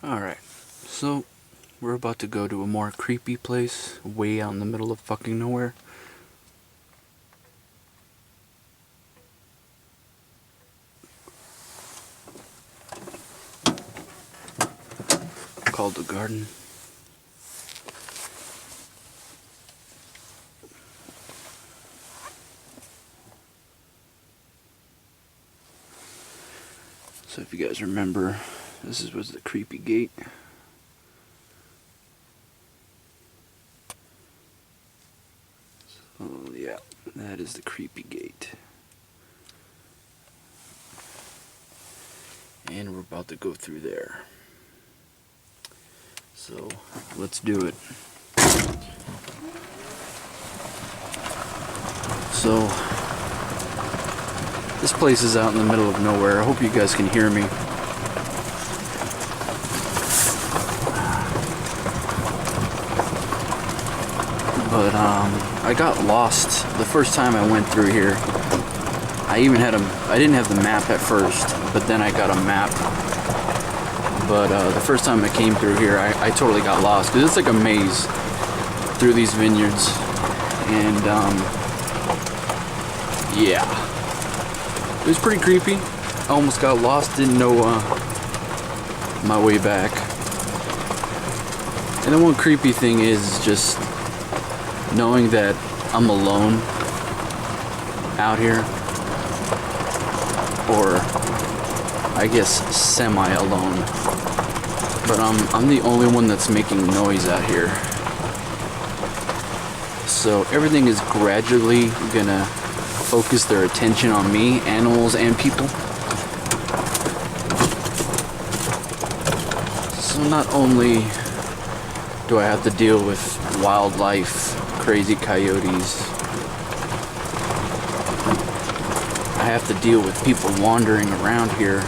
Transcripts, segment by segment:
Alright, so we're about to go to a more creepy place, way out in the middle of fucking nowhere. Called the garden. So if you guys remember, this was the creepy gate. So yeah, that is the creepy gate. And we're about to go through there. So let's do it. So this place is out in the middle of nowhere. I hope you guys can hear me. But I got lost the first time I went through here. I didn't have the map at first, but then I got a map. But the first time I came through here, I totally got lost, because it's like a maze through these vineyards. And yeah, it was pretty creepy. I almost got lost, didn't know my way back. And the one creepy thing is just knowing that I'm alone out here, or I guess semi-alone, but I'm the only one that's making noise out here. So everything is gradually gonna focus their attention on me, animals and people. So not only do I have to deal with wildlife, crazy coyotes, I have to deal with people wandering around here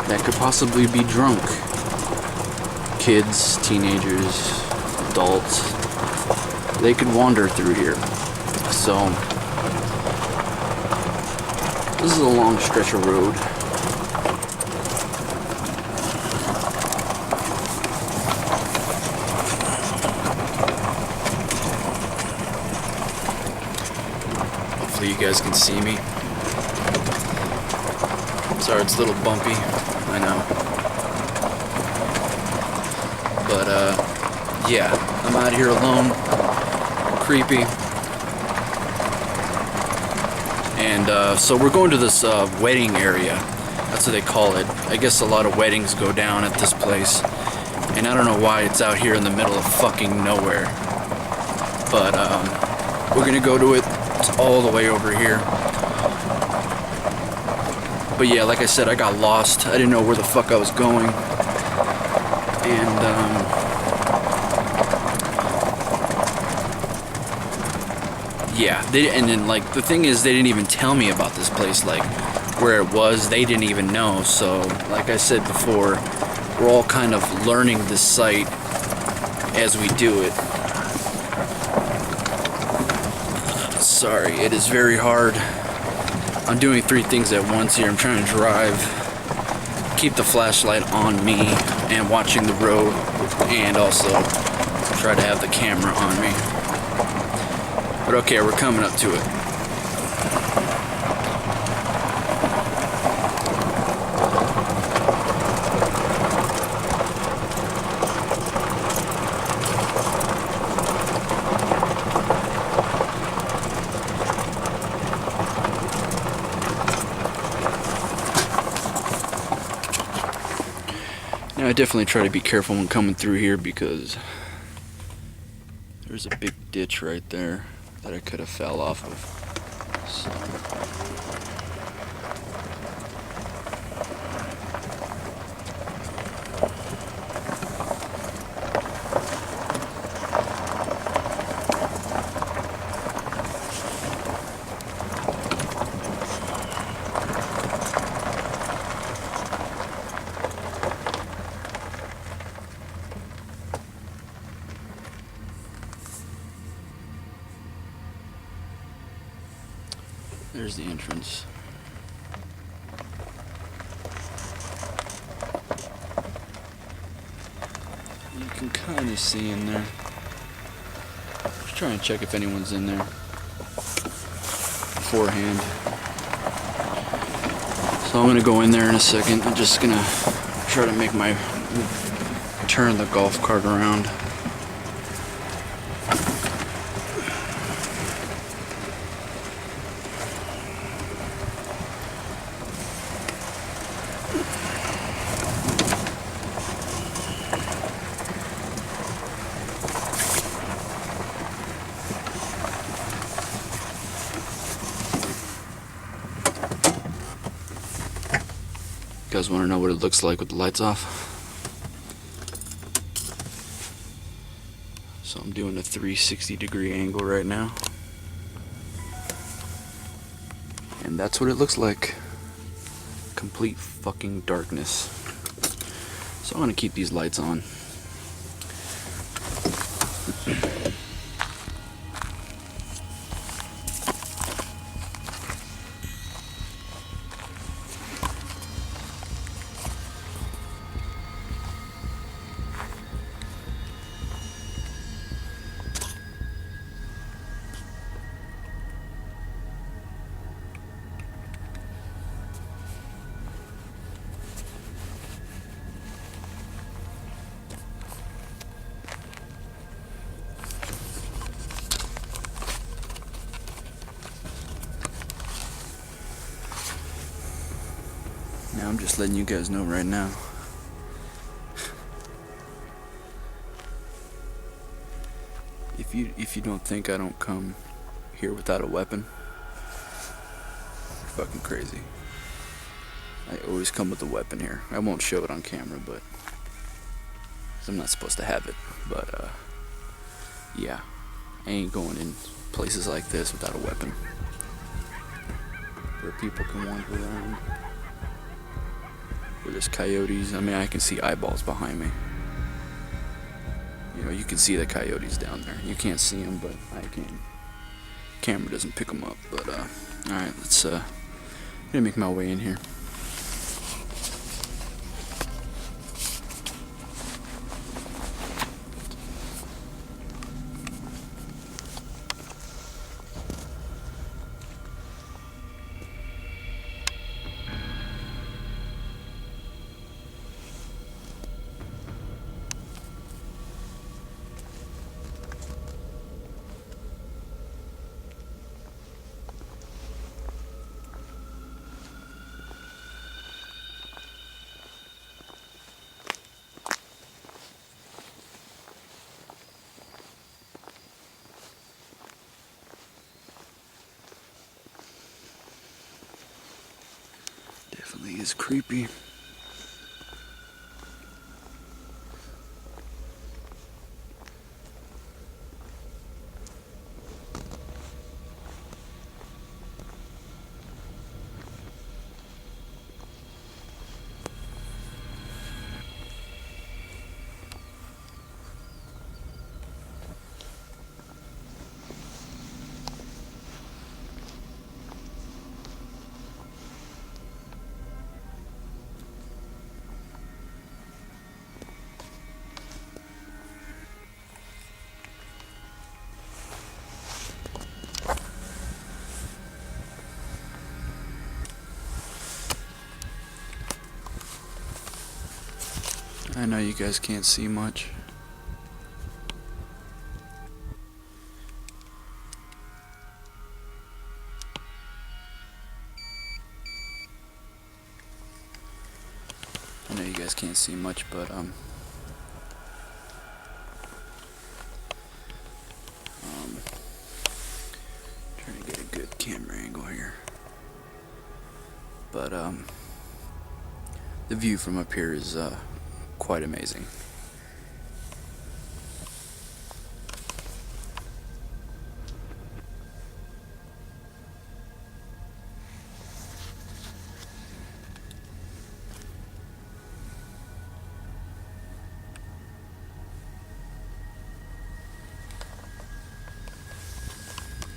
that could possibly be drunk. Kids, teenagers, adults, they could wander through here. So this is a long stretch of road. Hopefully you guys can see me. Sorry, it's a little bumpy, I know. But yeah, I'm out here alone, creepy. And so we're going to this wedding area. That's what they call it. I guess a lot of weddings go down at this place. And I don't know why it's out here in the middle of fucking nowhere. But we're gonna go to it. It's all the way over here. But yeah, like I said, I got lost. I didn't know where the fuck I was going. And yeah, and then like the thing is, they didn't even tell me about this place, like where it was. They didn't even know. So like I said before, we're all kind of learning this site as we do it. Sorry, it is very hard. I'm doing 3 things at once here. I'm trying to drive, keep the flashlight on me and watching the road, and also try to have the camera on me. But okay, we're coming up to it. Now I definitely try to be careful when coming through here, because there's a big ditch right there that I could have fell off of. So. There's the entrance. can kind of see in there. Just trying to check if anyone's in there beforehand. So I'm gonna go in there in a second. I'm just gonna try to make my turn the golf cart around. You guys want to know what it looks like with the lights off? So I'm doing a 360-degree angle right now. And that's what it looks like. Complete fucking darkness. So I'm going to keep these lights on. Now I'm just letting you guys know right now. If you don't think I don't come here without a weapon, you're fucking crazy. I always come with a weapon here. I won't show it on camera, but 'cause I'm not supposed to have it. But yeah, I ain't going in places like this without a weapon, where people can wander around, where there's coyotes. I mean, I can see eyeballs behind me. You know, you can see the coyotes down there. You can't see them, but I can. Camera doesn't pick them up. But all right, let's gonna make my way in here. Definitely is creepy. I know you guys can't see much. I know you guys can't see much, but trying to get a good camera angle here. But the view from up here is quite amazing.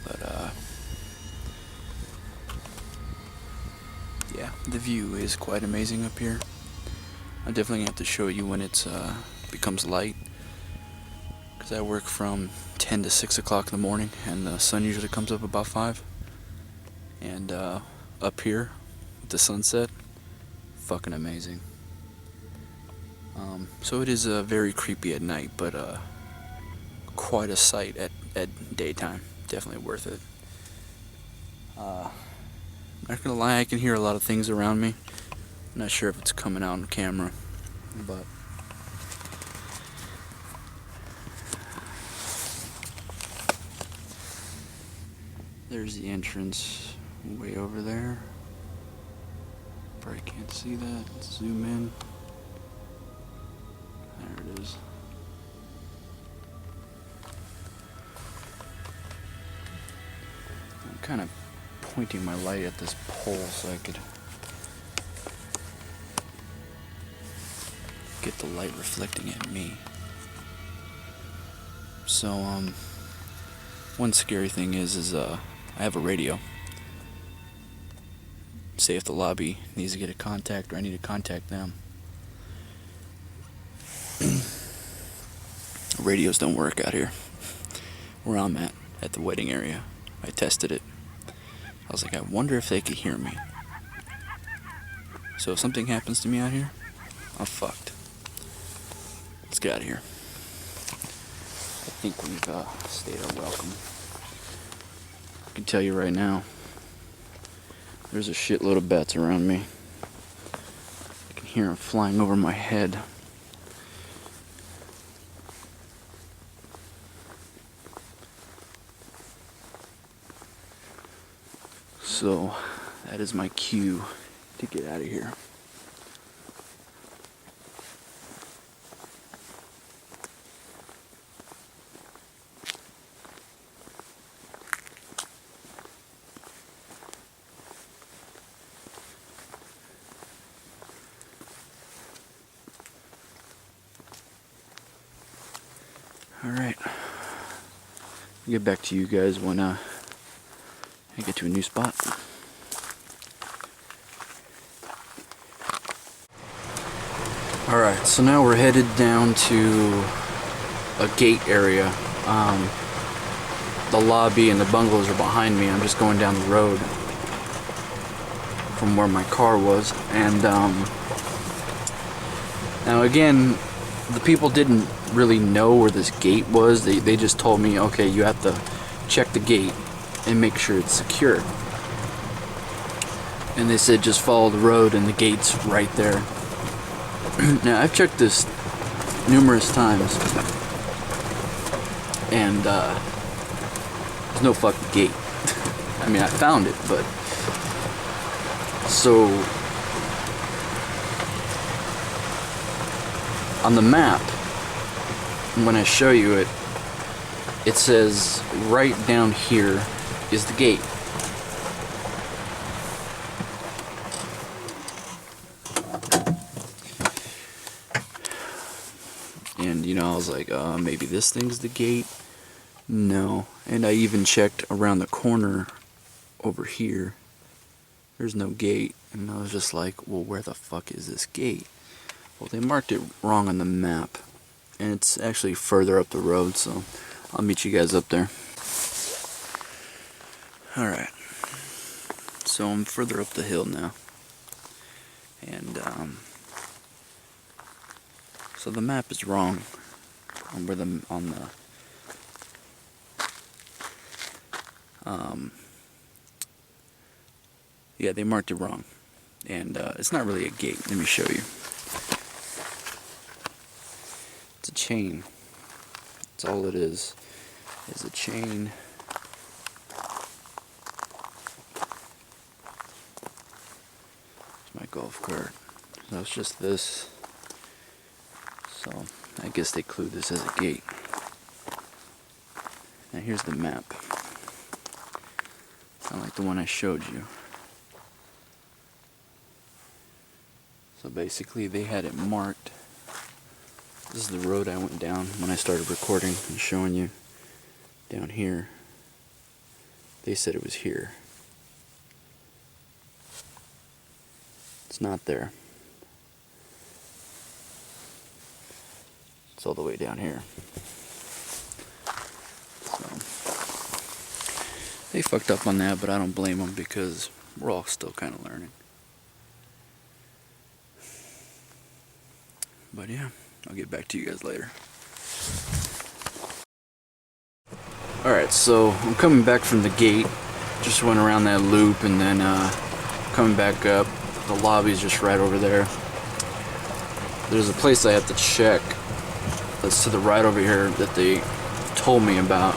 But yeah, the view is quite amazing up here. I'm definitely gonna have to show you when it's becomes light, 'cause I work from 10 to 6 o'clock in the morning, and the sun usually comes up about 5. And up here, with the sunset, fucking amazing. So it is very creepy at night, but quite a sight at daytime. Definitely worth it. Not gonna lie, I can hear a lot of things around me. I'm not sure if it's coming out on camera, but there's the entrance way over there. Probably can't see that. Let's zoom in. There it is. I'm kind of pointing my light at this pole so I could get the light reflecting at me. So one scary thing is I have a radio. Say if the lobby needs to get a contact or I need to contact them. Radios don't work out here where I'm at the wedding area. I tested it. I was like, I wonder if they could hear me. So if something happens to me out here, I'm fucked. Let's get out of here. I think we've stayed our welcome. I can tell you right now, there's a shitload of bats around me. I can hear them flying over my head. So that is my cue to get out of here. Alright. I'll get back to you guys when I get to a new spot. Alright, so now we're headed down to a gate area. The lobby and the bungalows are behind me. I'm just going down the road from where my car was. And now again, the people didn't really know where this gate was. They just told me, okay, you have to check the gate and make sure it's secure. And they said just follow the road and the gate's right there. Now I've checked this numerous times and there's no fucking gate. I mean, I found it, but so on the map, when I show you it, it says right down here is the gate. And you know, I was like, maybe this thing's the gate. No. And I even checked around the corner over here. There's no gate. And I was just like, well, where the fuck is this gate? Well, they marked it wrong on the map. And it's actually further up the road, so I'll meet you guys up there. Alright. So I'm further up the hill now. And, so the map is wrong on where yeah, they marked it wrong. And it's not really a gate. Let me show you. It's a chain. That's all it is a chain. It's my golf cart. So it's just this. So I guess they clued this as a gate. Now here's the map. Kind of like the one I showed you. So basically they had it marked. This is the road I went down when I started recording and showing you. Down here. They said it was here. It's not there. It's all the way down here. They fucked up on that, but I don't blame them because we're all still kind of learning. But yeah, I'll get back to you guys later. Alright, so I'm coming back from the gate. Just went around that loop and then coming back up. The lobby's just right over there. There's a place I have to check that's to the right over here that they told me about.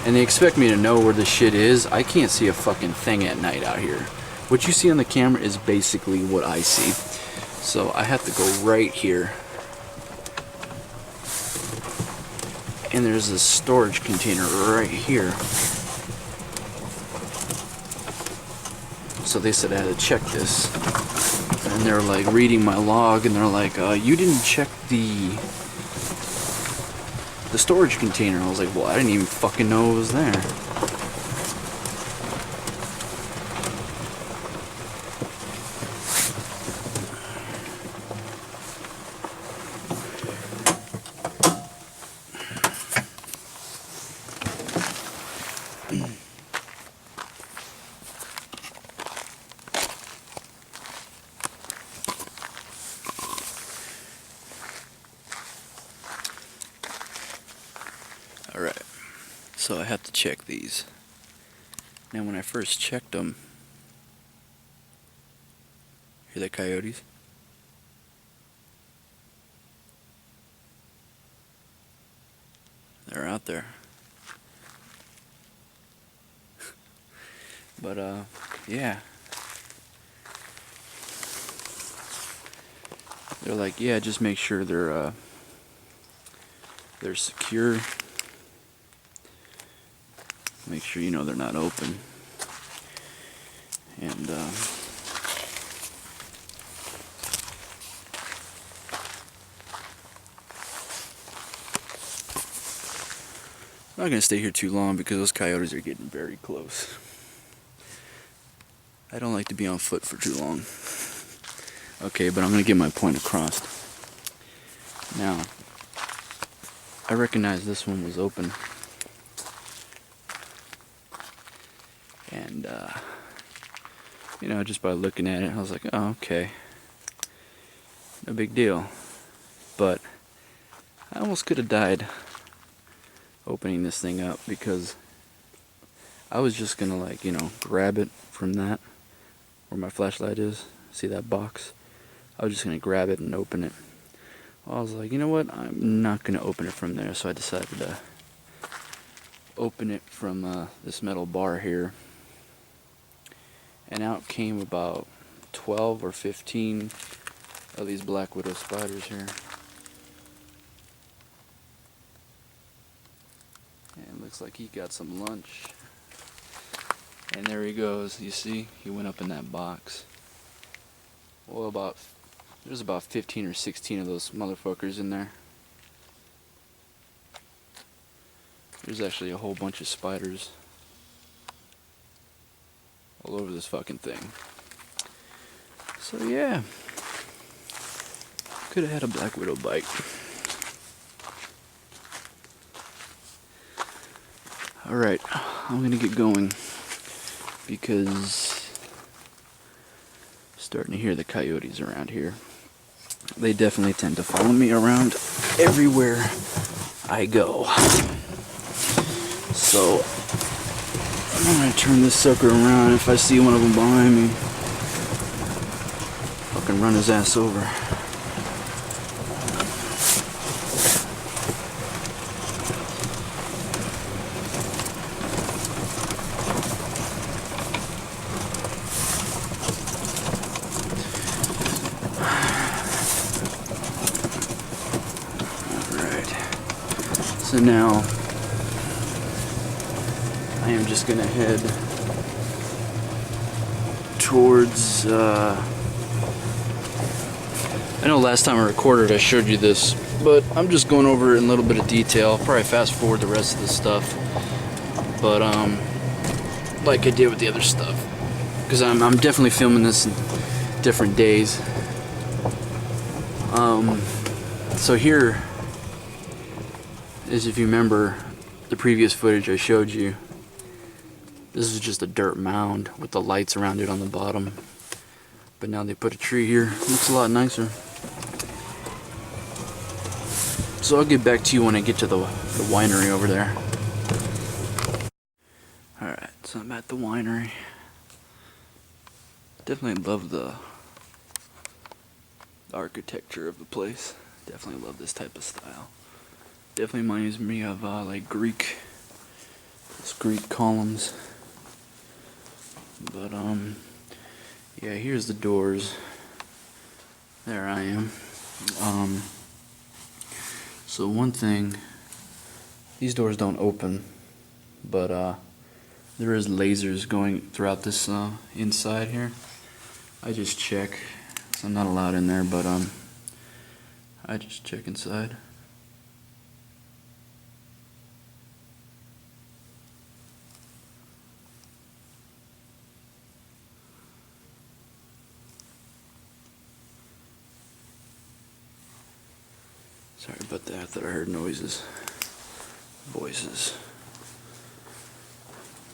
And they expect me to know where the shit is. I can't see a fucking thing at night out here. What you see on the camera is basically what I see. So I have to go right here. And there's a storage container right here. So they said I had to check this. And they're like reading my log and they're like, you didn't check the storage container. I was like, well, I didn't even fucking know it was there. Alright, so I have to check these. Now when I first checked them, hear the coyotes? They're out there. But yeah. They're like, yeah, just make sure they're secure. Make sure you know they're not open. And I'm not gonna stay here too long because those coyotes are getting very close. I don't like to be on foot for too long. Okay, but I'm gonna get my point across. Now, I recognize this one was open. And, you know, just by looking at it, I was like, oh, okay. No big deal. But I almost could have died opening this thing up because I was just gonna, like, you know, grab it from that, where my flashlight is. See that box? I was just gonna grab it and open it. Well, I was like, you know what? I'm not gonna open it from there, so I decided to open it from this metal bar here. And out came about 12 or 15 of these black widow spiders here. And looks like he got some lunch. And there he goes, you see? He went up in that box. Well, there's about 15 or 16 of those motherfuckers in there. There's actually a whole bunch of spiders all over this fucking thing. So yeah, could have had a black widow bite. Alright, I'm gonna get going because I'm starting to hear the coyotes around here. They definitely tend to follow me around everywhere I go. So I'm gonna turn this sucker around. If I see one of them behind me, fucking run his ass over. Alright. So now I am just gonna head towards, I know last time I recorded I showed you this, but I'm just going over it in a little bit of detail. I'll probably fast forward the rest of the stuff, but like I did with the other stuff, because I'm definitely filming this in different days. So here is, if you remember the previous footage I showed you, This is just a dirt mound with the lights around it on the bottom. But now they put a tree here. Looks a lot nicer. So I'll get back to you when I get to the winery over there. Alright, so I'm at the winery. Definitely love the architecture of the place. Definitely love this type of style. Definitely reminds me of like Greek columns. But yeah, here's the doors. There I am. So one thing, these doors don't open, but there is lasers going throughout this inside here. I just check, so I'm not allowed in there, but I just check inside. Sorry about that, I thought I heard noises, voices.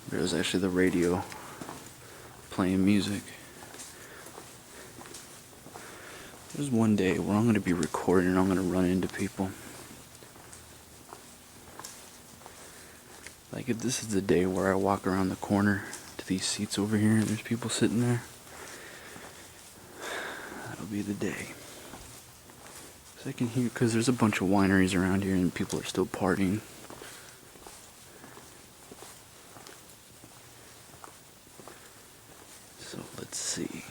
There was actually the radio playing music. There's one day where I'm going to be recording and I'm going to run into people. Like, if this is the day where I walk around the corner to these seats over here and there's people sitting there, that'll be the day. So I can hear, because there's a bunch of wineries around here and people are still partying. So let's see.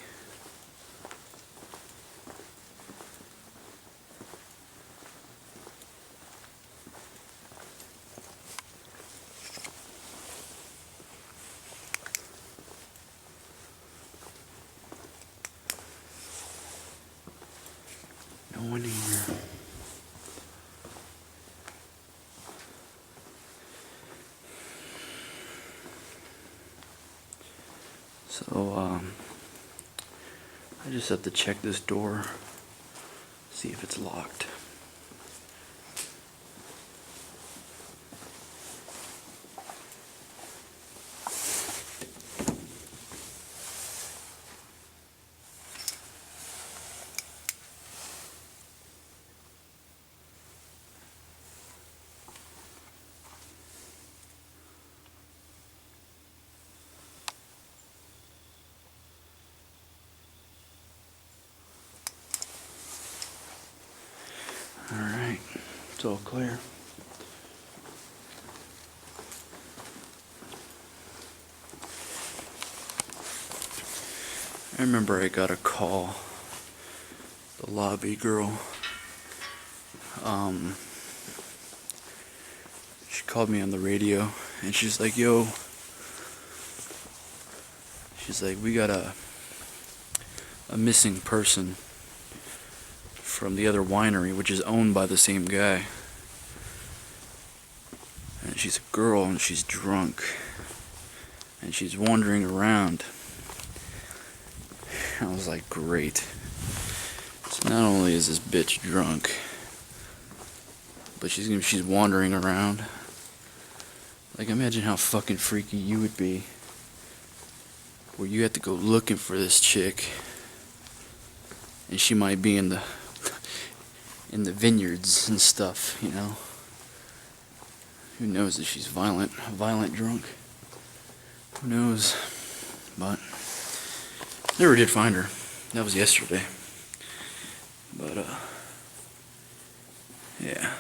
No one here. So, I just have to check this door, see if it's locked. Alright, it's all clear. I remember I got a call, the lobby girl, she called me on the radio and she's like, yo, she's like, we got a missing person from the other winery, which is owned by the same guy. And she's a girl and she's drunk. And she's wandering around. I was like, great. So not only is this bitch drunk, but she's wandering around. Like, imagine how fucking freaky you would be, where you have to go looking for this chick, and she might be in the vineyards and stuff, you know. Who knows if she's violent drunk? Who knows? But never did find her. That was yesterday. But yeah.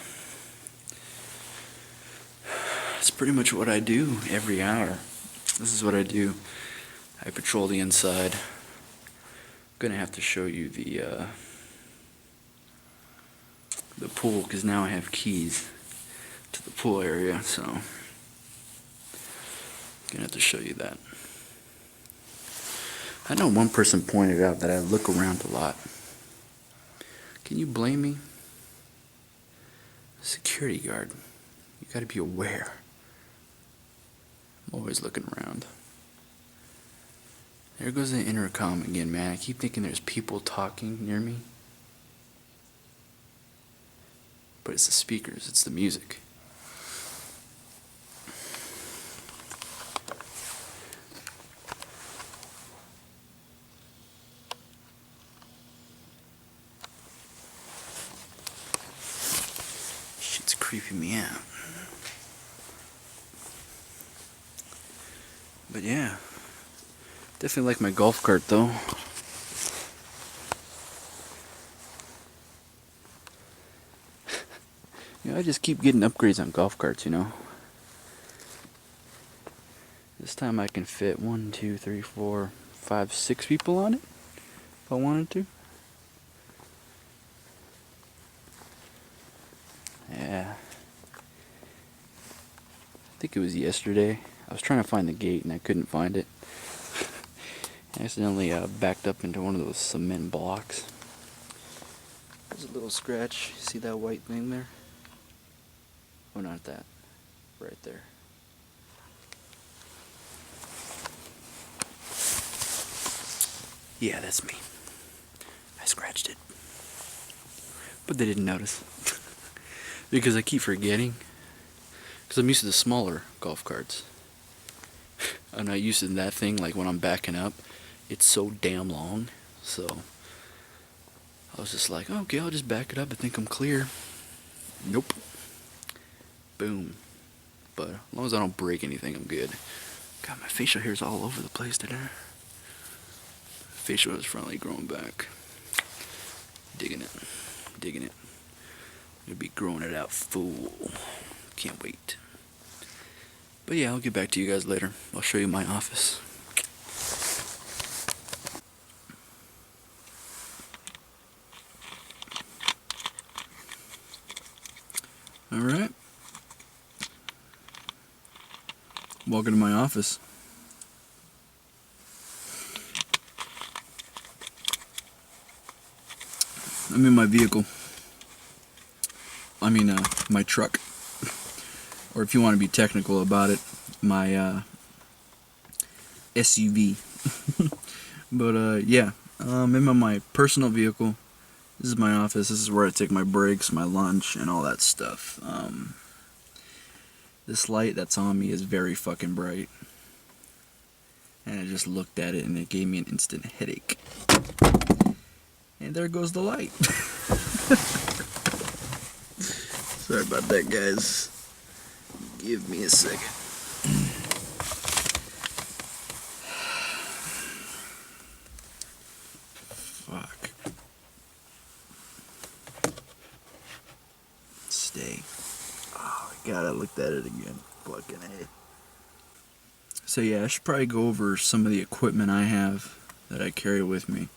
That's pretty much what I do every hour. This is what I do. I patrol the inside. I'm gonna have to show you the pool, because now I have keys to the pool area, so I'm gonna have to show you that. I know one person pointed out that I look around a lot. Can you blame me? Security guard, you gotta be aware. I'm always looking around. There goes the intercom again, man. I keep thinking there's people talking near me. But it's the speakers, it's the music. creeping me out. But yeah, definitely like my golf cart though. You know, I just keep getting upgrades on golf carts, you know. This time I can fit 1, 2, 3, 4, 5, 6 people on it if I wanted to. Yeah. I think it was yesterday. I was trying to find the gate and I couldn't find it. I accidentally backed up into one of those cement blocks. There's a little scratch. See that white thing there? Oh, not that. Right there. Yeah, that's me. I scratched it. But they didn't notice. Because I keep forgetting. Because I'm used to the smaller golf carts. I'm not used to that thing, like when I'm backing up. It's so damn long. So I was just like, okay, I'll just back it up. I think I'm clear. Nope. Boom. But as long as I don't break anything, I'm good. God, my facial hair's all over the place today. Facial is finally growing back. Digging it. Digging it. Gonna be growing it out full. Can't wait. But yeah, I'll get back to you guys later. I'll show you my office. Alright. Welcome to my office. I'm in my vehicle. I mean, my truck. Or if you want to be technical about it, my SUV. But yeah, I'm in my personal vehicle. This is my office. This is where I take my breaks, my lunch, and all that stuff. This light that's on me is very fucking bright. And I just looked at it and it gave me an instant headache. And there goes the light. Sorry about that, guys. Give me a second. Fuck. Stay. Oh, God, I looked at it again. Fucking A. So yeah, I should probably go over some of the equipment I have that I carry with me.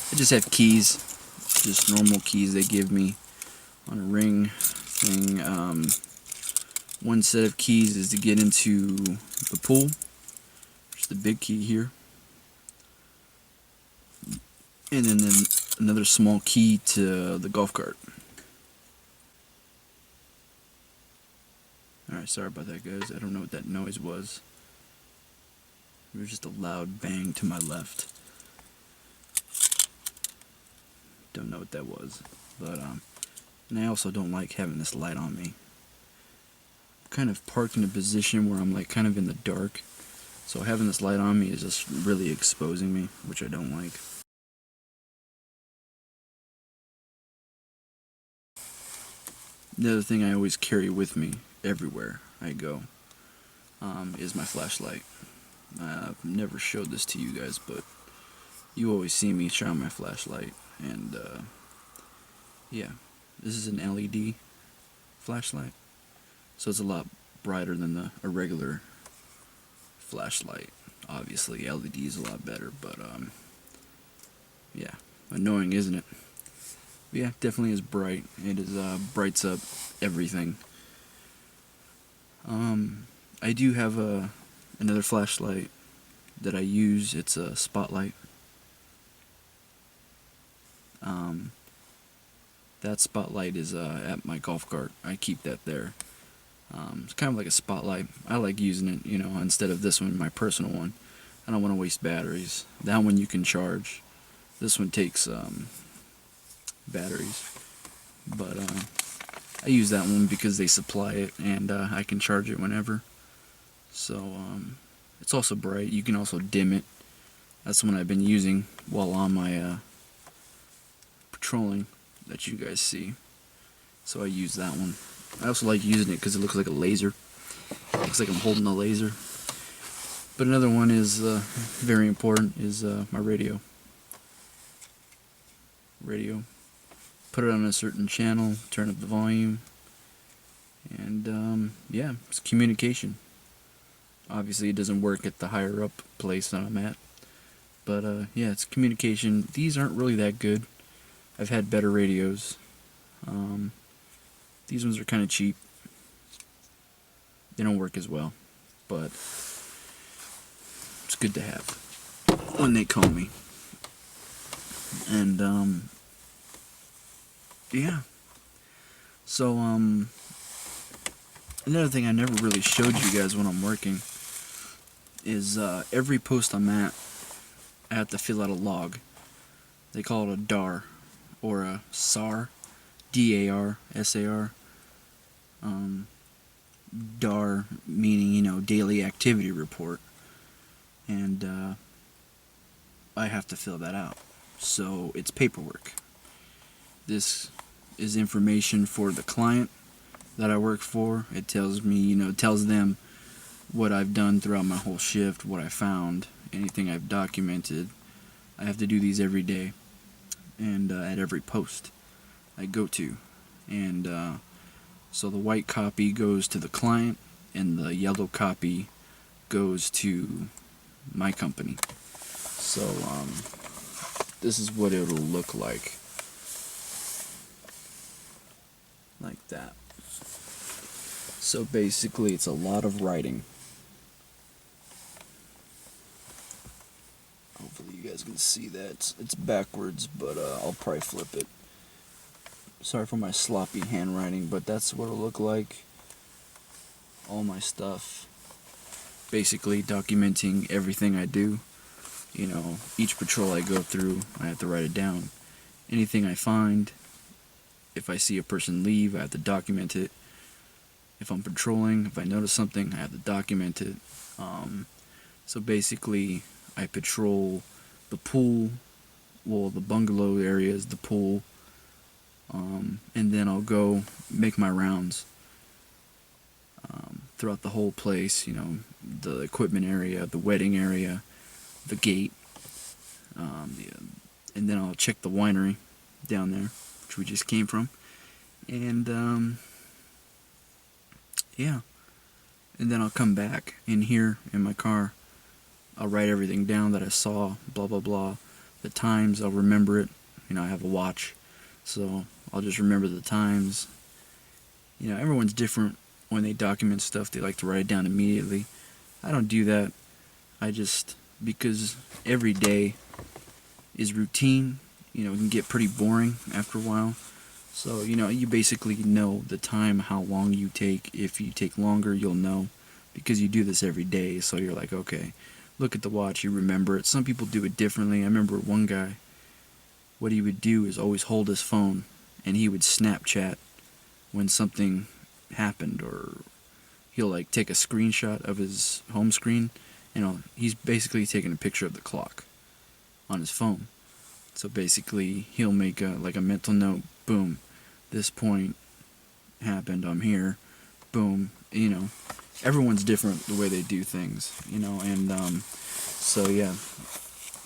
I just have keys, just normal keys they give me on a ring thing. One set of keys is to get into the pool. There's the big key here. And then another small key to the golf cart. Alright, sorry about that, guys. I don't know what that noise was. It was just a loud bang to my left. Don't know what that was. But, and I also don't like having this light on me. I'm kind of parked in a position where I'm like kind of in the dark. So having this light on me is just really exposing me, which I don't like. The other thing I always carry with me everywhere I go is my flashlight. I've never showed this to you guys, but you always see me shine my flashlight. And yeah, this is an LED flashlight, so it's a lot brighter than a regular flashlight. Obviously, LED is a lot better, but yeah, annoying, isn't it? But yeah, definitely is bright. It is brights up everything. I do have another flashlight that I use. It's a spotlight. That spotlight is at my golf cart. I keep that there. It's kind of like a spotlight. I like using it, you know, instead of this one, my personal one. I don't want to waste batteries. That one you can charge. This one takes batteries. But I use that one because they supply it and I can charge it whenever. So it's also bright. You can also dim it That's the one I've been using while on my patrolling that you guys see. So I use that one. I also like using it because it looks like a laser. It looks like I'm holding a laser. But another one is very important, is my radio. Put it on a certain channel, turn up the volume, and yeah, it's communication. Obviously it doesn't work at the higher up place that I'm at, but yeah, it's communication. These aren't really that good. I've had better radios. These ones are kind of cheap. They don't work as well, but it's good to have when they call me. And yeah. So another thing I never really showed you guys when I'm working is every post I'm at, I have to fill out a log. They call it a DAR, or a SAR, DAR, SAR. DAR meaning, you know, daily activity report. And I have to fill that out. So it's paperwork. This is information for the client that I work for. It tells me, you know, it tells them what I've done throughout my whole shift, what I found, anything I've documented. I have to do these every day, and at every post I go to. And so the white copy goes to the client, and the yellow copy goes to my company. So this is what it'll look like that. So basically it's a lot of writing. Hopefully you guys can see that. It's backwards, but I'll probably flip it. Sorry for my sloppy handwriting, but that's what it'll look like. All my stuff. Basically documenting everything I do. You know, each patrol I go through, I have to write it down. Anything I find, if I see a person leave, I have to document it. If I'm patrolling, if I notice something, I have to document it. So basically, I patrol the pool, well, the bungalow areas, the pool, and then I'll go make my rounds throughout the whole place, you know, the equipment area, the wedding area, the gate, and then I'll check the winery down there, which we just came from, and yeah, and then I'll come back in here in my car. I'll write everything down that I saw, blah blah blah, the times, I'll remember it. You know, I have a watch, so I'll just remember the times. You know, everyone's different when they document stuff. They like to write it down immediately. I don't do that. I just, because every day is routine, you know, it can get pretty boring after a while. So, you know, you basically know the time, how long you take. If you take longer, you'll know, because you do this every day. So you're like, okay, look at the watch, you remember it. Some people do it differently. I remember one guy, what he would do is always hold his phone, and he would Snapchat when something happened, or he'll like take a screenshot of his home screen. You know, he's basically taking a picture of the clock on his phone. So basically, he'll make a mental note. Boom, this point happened. I'm here. Boom. You know, everyone's different the way they do things. You know, and so yeah,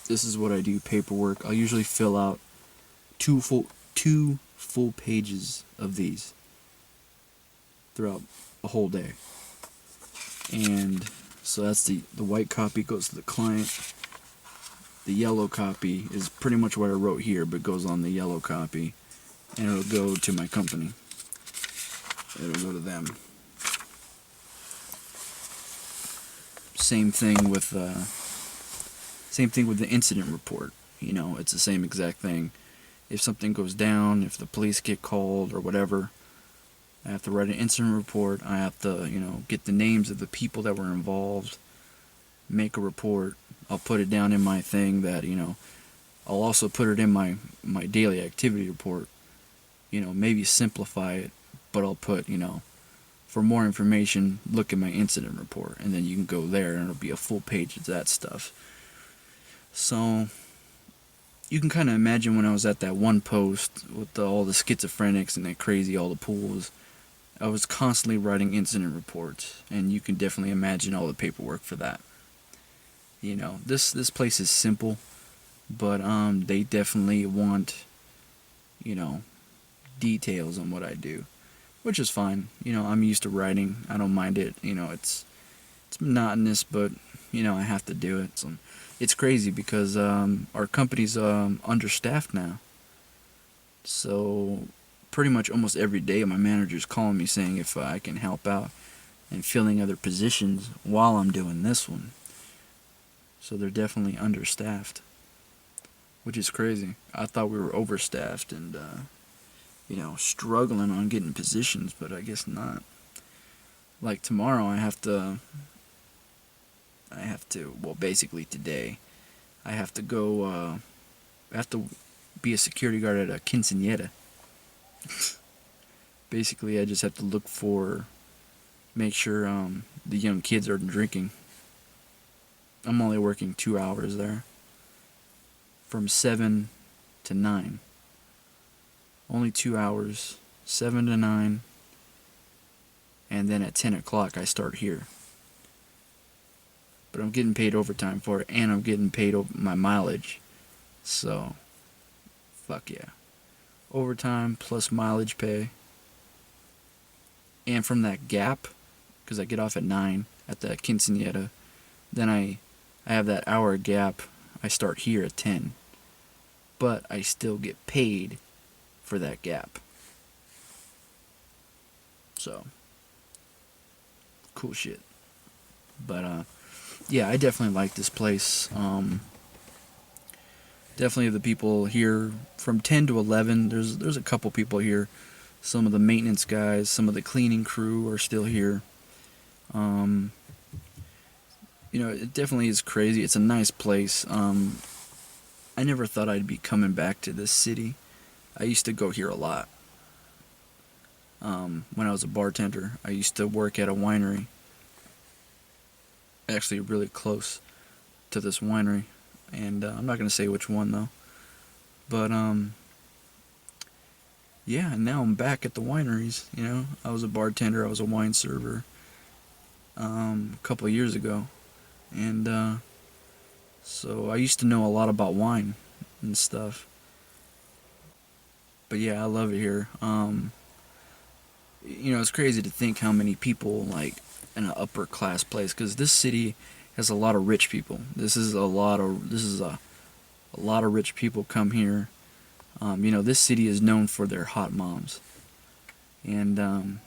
this is what I do. Paperwork. I'll usually fill out two full pages of these throughout a whole day. And so that's the white copy goes to the client. The yellow copy is pretty much what I wrote here, but goes on the yellow copy, and it'll go to my company. It'll go to them. Same thing with the incident report. You know, it's the same exact thing. If something goes down, if the police get called or whatever, I have to write an incident report. I have to, you know, get the names of the people that were involved, make a report. I'll put it down in my thing that, you know, I'll also put it in my daily activity report. You know, maybe simplify it, but I'll put, you know, for more information, look at my incident report, and then you can go there and it'll be a full page of that stuff. So you can kind of imagine when I was at that one post with all the schizophrenics and that crazy, all the pools. I was constantly writing incident reports, and you can definitely imagine all the paperwork for that. You know, this place is simple, but they definitely want, you know, details on what I do, which is fine. You know, I'm used to writing. I don't mind it. You know, it's monotonous, but you know, I have to do it. So it's crazy because our company's understaffed now. So pretty much almost every day, my manager's calling me saying if I can help out and filling other positions while I'm doing this one. So they're definitely understaffed, which is crazy. I thought we were overstaffed and you know, struggling on getting positions, but I guess not. Like tomorrow, well, basically today, I have to go. I have to be a security guard at a quinceañera. Basically, I just have to make sure the young kids aren't drinking. I'm only working 2 hours there, from 7 to 9. Only 2 hours, 7 to 9, and then at 10 o'clock I start here. But I'm getting paid overtime for it, and I'm getting paid my mileage. So, fuck yeah. Overtime plus mileage pay. And from that gap, because I get off at 9 at the quinceañera, then I have that hour gap. I start here at 10. But I still get paid for that gap. So, cool shit. But, yeah, I definitely like this place. Definitely the people here from 10 to 11. There's a couple people here. Some of the maintenance guys, some of the cleaning crew are still here. You know, it definitely is crazy. It's a nice place. I never thought I'd be coming back to this city. I used to go here a lot. When I was a bartender, I used to work at a winery. Actually, really close to this winery. And I'm not going to say which one, though. But, yeah, and now I'm back at the wineries, you know. I was a bartender, I was a wine server a couple of years ago. And so I used to know a lot about wine and stuff. But yeah, I love it here. You know, it's crazy to think how many people, like, in an upper class place, because this city has a lot of rich people. This is a lot of rich people come here. You know, this city is known for their hot moms. And,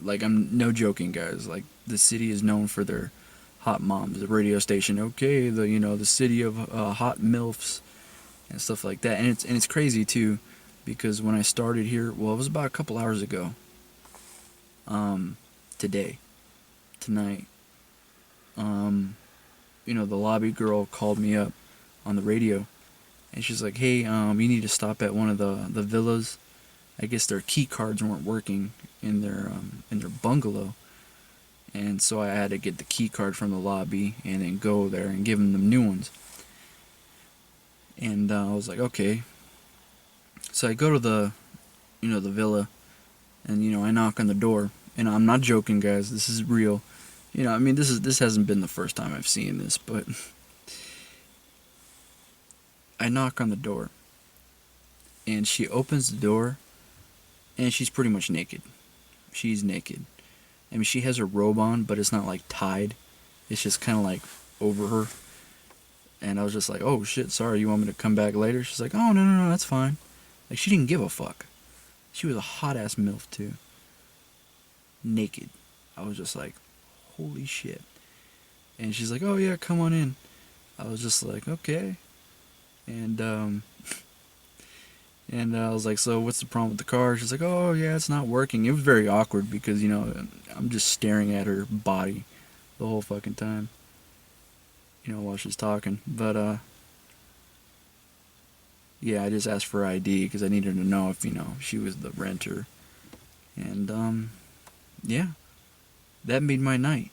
like, I'm no joking, guys. Like, the city is known for their hot moms. The radio station, okay, the city of hot milfs and stuff like that. And it's crazy too, because when I started here, well, it was about a couple hours ago. Tonight, you know, the lobby girl called me up on the radio, and she's like, "Hey, you need to stop at one of the villas. I guess their key cards weren't working in their bungalow." And so I had to get the key card from the lobby and then go there and give them the new ones. And I was like, okay. So I go to the villa, and, I knock on the door. And I'm not joking, guys. This is real. I mean, this hasn't been the first time I've seen this, but I knock on the door, and she opens the door, and she's pretty much naked. She's naked. I mean, she has her robe on, but it's not like tied. It's just kind of like over her. And I was just like, oh shit, sorry, you want me to come back later? She's like, oh, no, that's fine. Like, she didn't give a fuck. She was a hot ass MILF too. Naked. I was just like, holy shit. And she's like, oh yeah, come on in. I was just like, okay. And and I was like, so what's the problem with the car? She's like, oh yeah, it's not working. It was very awkward because, I'm just staring at her body the whole fucking time, while she's talking. But yeah, I just asked for her ID because I needed to know if, she was the renter. And yeah, that made my night.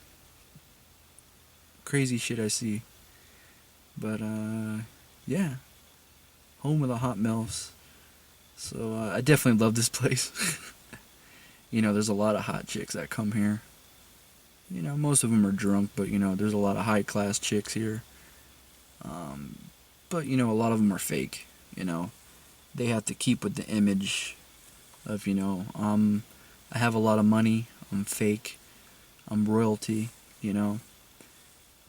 Crazy shit I see. But yeah, home of the hot milfs. So I definitely love this place. There's a lot of hot chicks that come here. Most of them are drunk, but there's a lot of high class chicks here. Um, but a lot of them are fake. They have to keep with the image of I have a lot of money. I'm fake. I'm royalty. You know.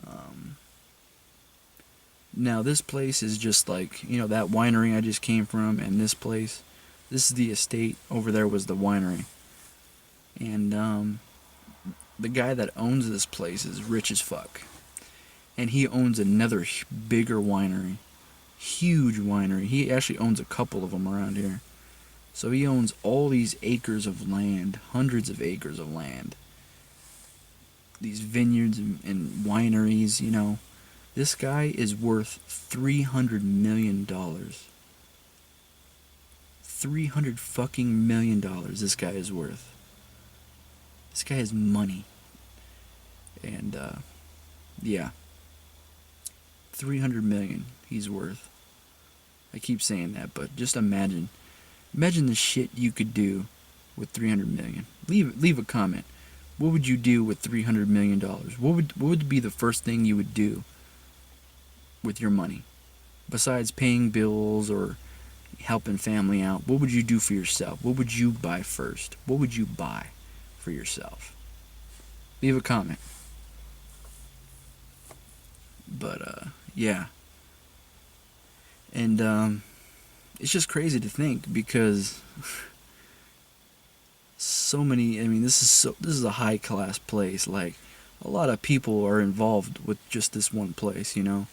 Um, Now this place is just like that winery I just came from, and this place. This is the estate. Over there was the winery, and the guy that owns this place is rich as fuck, and he owns another bigger winery, huge winery. He actually owns a couple of them around here. So he owns all these acres of land, hundreds of acres of land. These vineyards and wineries. This guy is worth $300 million. $300 fucking million this guy is worth. This guy has money. And yeah. 300 million he's worth. I keep saying that, but just imagine the shit you could do with 300 million. Leave a comment. What would you do with $300 million? What would be the first thing you would do with your money? Besides paying bills or helping family out, what would you do for yourself? What would you buy first? What would you buy for yourself? Leave a comment. But yeah. And it's just crazy to think because so many. I mean, this is a high class place. Like a lot of people are involved with just this one place. You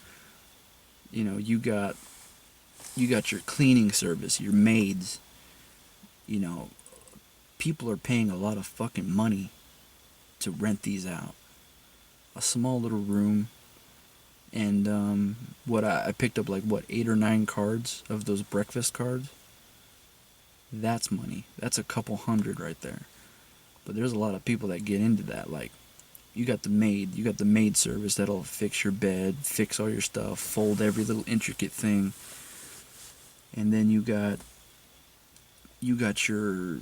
got your cleaning service, your maids. People are paying a lot of fucking money to rent these out. A small little room. And what I picked up 8 or 9 cards of those breakfast cards. That's money. That's a couple hundred right there. But there's a lot of people that get into that. Like, you got the maid service that'll fix your bed, fix all your stuff, fold every little intricate thing. And then you got your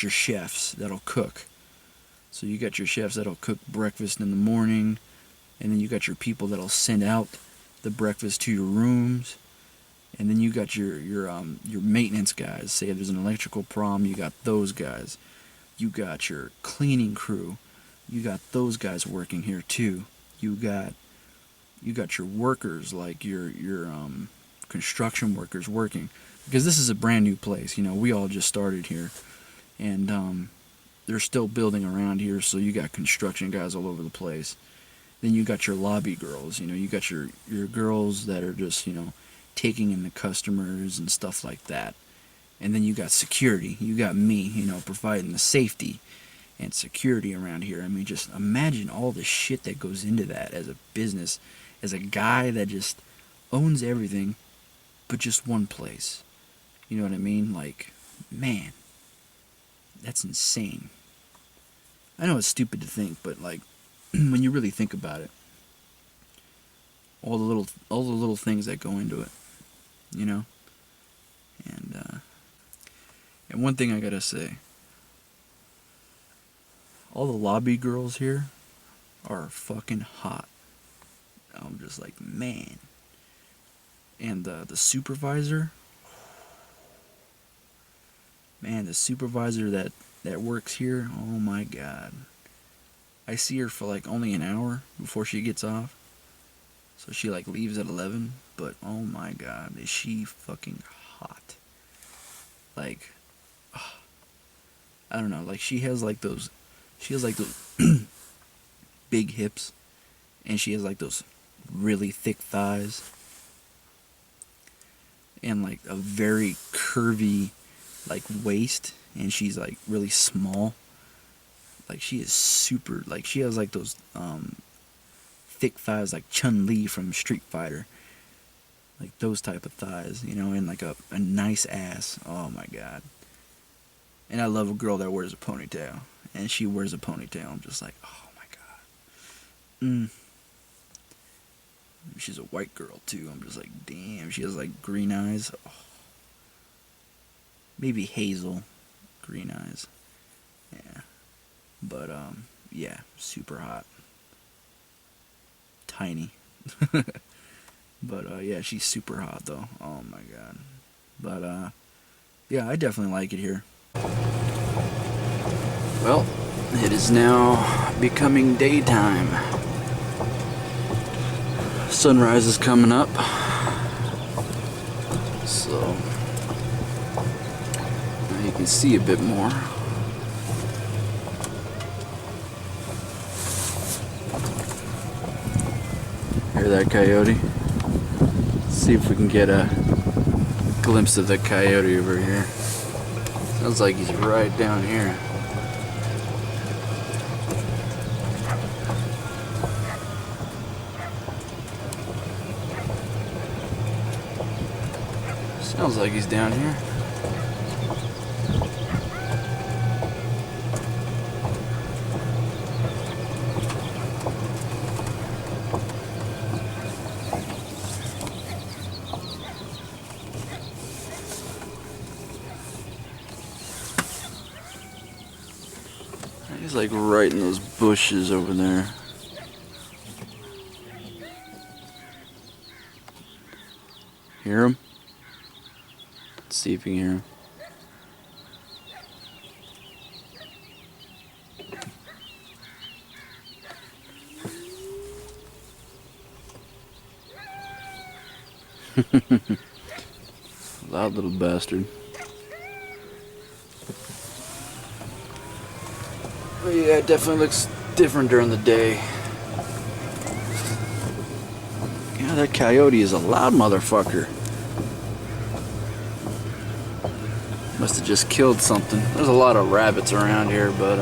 chefs that'll cook. So you got your chefs that'll cook breakfast in the morning. And then you got your people that'll send out the breakfast to your rooms. And then you got your maintenance guys. Say if there's an electrical problem, you got those guys. You got your cleaning crew. You got those guys working here too. You got your workers, like your construction workers working, because this is a brand new place. We all just started here, and they're still building around here. So you got construction guys all over the place. Then you got your lobby girls, you got your girls that are just, taking in the customers and stuff like that. And then you got security. You got me, providing the safety and security around here. I mean, just imagine all the shit that goes into that as a business, as a guy that just owns everything, but just one place. You know what I mean? Like, man, that's insane. I know it's stupid to think, but when you really think about it, all the little things that go into it, and one thing I gotta say, all the lobby girls here are fucking hot. I'm just like, man. And the supervisor, man, the supervisor that works here, oh my god. I see her for only an hour before she gets off. So she leaves at 11, but oh my god, is she fucking hot. I don't know, she has those big hips, and she has those really thick thighs, and a very curvy waist, and she's really small. She is super, she has those thick thighs like Chun-Li from Street Fighter. Those type of thighs, and a nice ass. Oh my god. And I love a girl that wears a ponytail. And she wears a ponytail. I'm just like, oh my god. She's a white girl too. I'm just like, damn, she has like green eyes. Oh. Maybe hazel green eyes. Yeah. But yeah, super hot. Tiny. But yeah, she's super hot though. Oh my god. But yeah, I definitely like it here. Well, it is now becoming daytime. Sunrise is coming up. So now you can see a bit more. Hear that coyote? Let's see if we can get a glimpse of the coyote over here. Sounds like he's right down here. Sounds like he's down here. He's like right in those bushes over there. Hear him? Let's see if you can hear him. Loud little bastard. But yeah, it definitely looks different during the day. Yeah, that coyote is a loud motherfucker. Must have just killed something. There's a lot of rabbits around here, but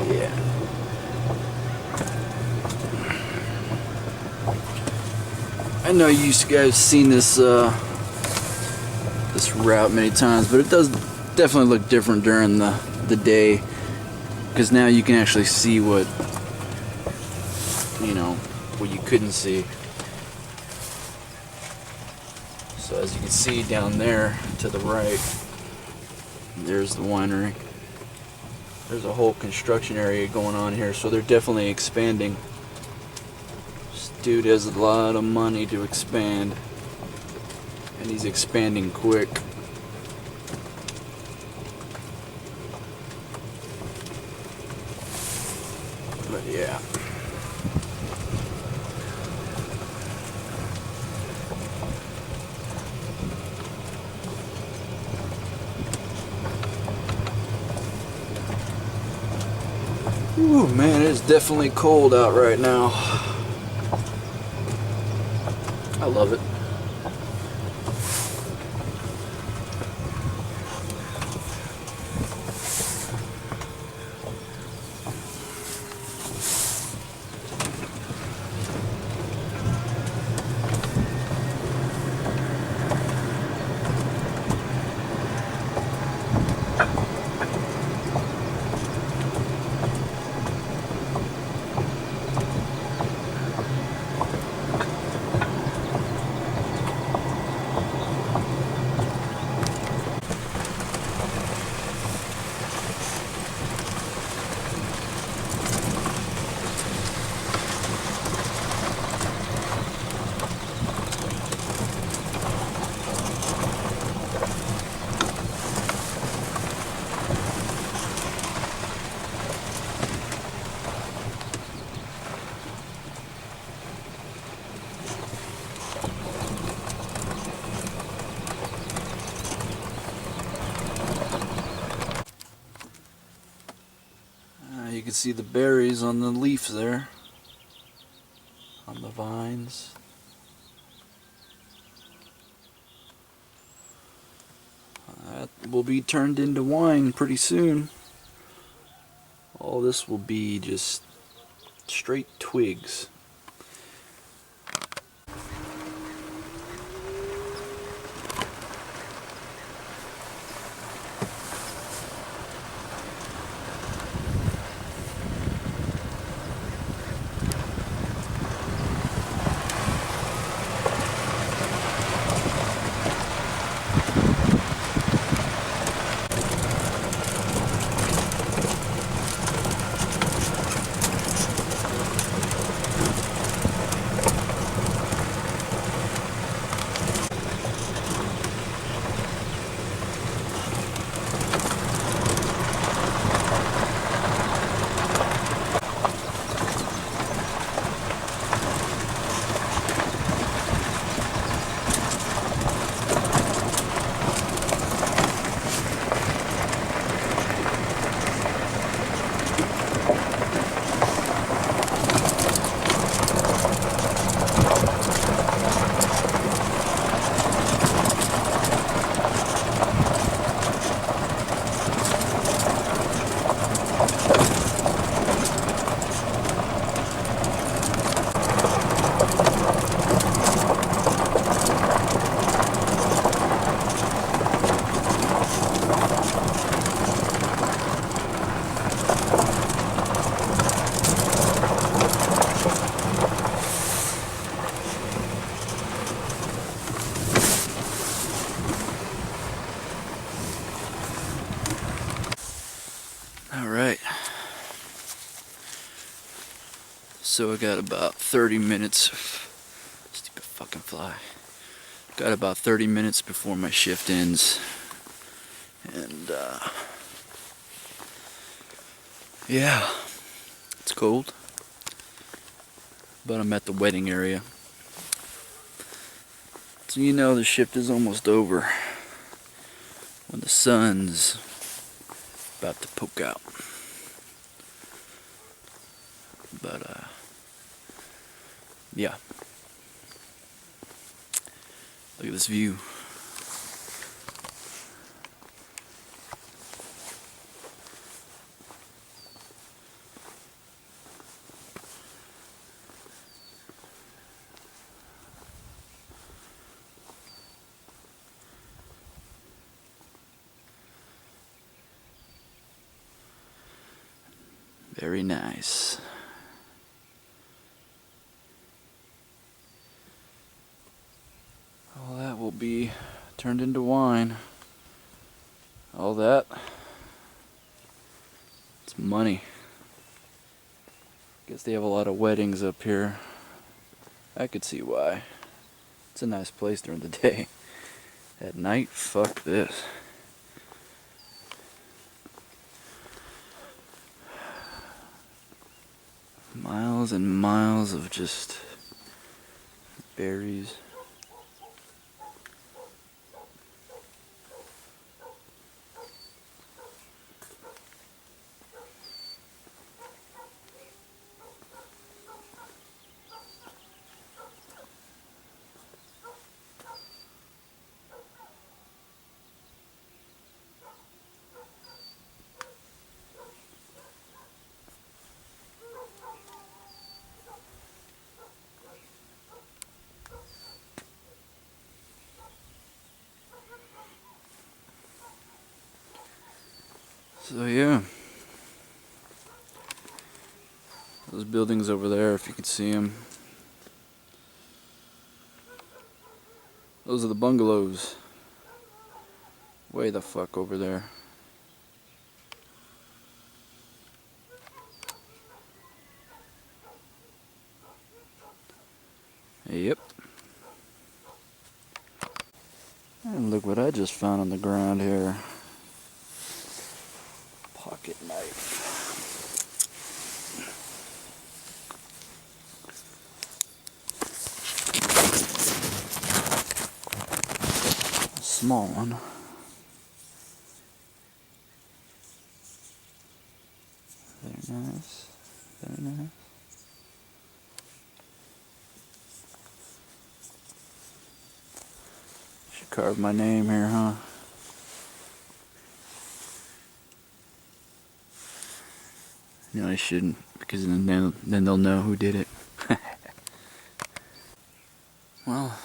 yeah. I know you guys seen this this route many times, but it does definitely look different during the day, because now you can actually see what, you know, what you couldn't see. So as you can see down there to the right, there's the winery. There's a whole construction area going on here, so they're definitely expanding. This dude has a lot of money to expand, and he's expanding quick. But yeah. Ooh, man, it's definitely cold out right now. I love it. You can see the berries on the leaves there, on the vines. That will be turned into wine pretty soon. All this will be just straight twigs. So I got about 30 minutes. Stupid fucking fly. Got about 30 minutes before my shift ends. And yeah, it's cold. But I'm at the wedding area. So you know the shift is almost over when the sun's about to poke out. But yeah. Look at this view. Very nice. All that will be turned into wine. All that. It's money. Guess they have a lot of weddings up here. I could see why. It's a nice place during the day. At night, fuck this. Miles and miles of just berries. So yeah, those buildings over there, if you can see them, those are the bungalows. Way the fuck over there. Yep. And look what I just found on the ground here. Pocket knife. A small one. Very nice. Very nice. Should carve my name here, huh? No, I shouldn't, because then they'll know who did it. Well,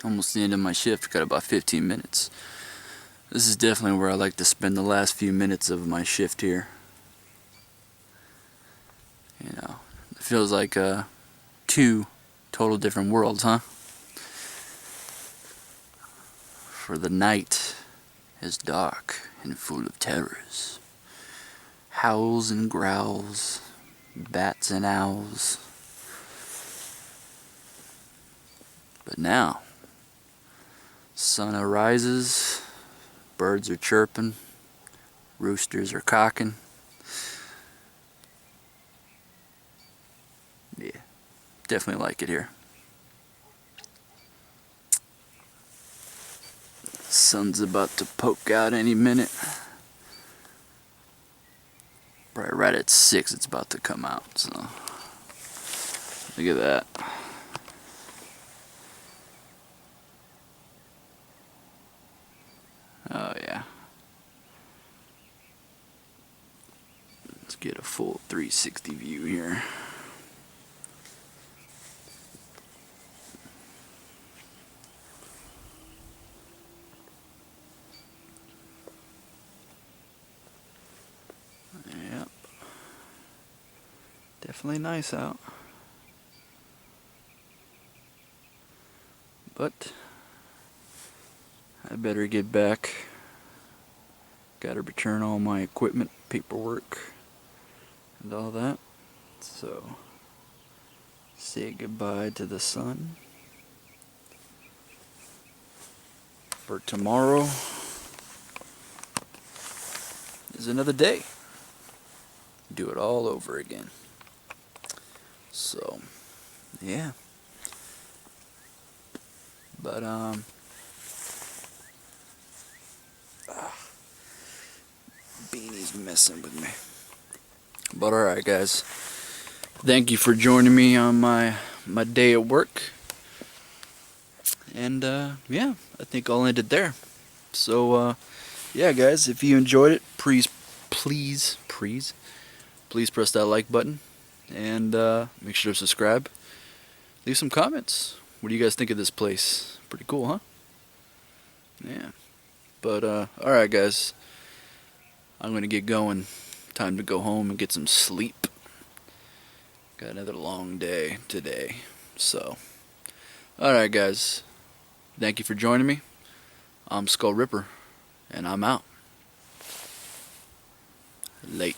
almost the end of my shift. Got about 15 minutes. This is definitely where I like to spend the last few minutes of my shift here. You know, it feels like two total different worlds, huh? For the night is dark and full of terrors. Howls and growls, bats and owls. But now, sun arises, birds are chirping, roosters are cocking. Yeah, definitely like it here. Sun's about to poke out any minute. Right at 6 it's about to come out, so look at that. Oh yeah. Let's get a full 360 view here. Yep. Definitely nice out. But I better get back. Gotta return all my equipment, paperwork, and all that. So, say goodbye to the sun. For tomorrow is another day. Do it all over again. So, yeah. But, Beanie's messing with me. But alright, guys. Thank you for joining me on my day at work. And, yeah, I think I'll end it there. So, yeah, guys, if you enjoyed it, please press that like button. And, make sure to subscribe. Leave some comments. What do you guys think of this place? Pretty cool, huh? Yeah. But, alright, guys. I'm gonna get going. Time to go home and get some sleep. Got another long day today. So, alright, guys. Thank you for joining me. I'm Skull Ripper, and I'm out. Late.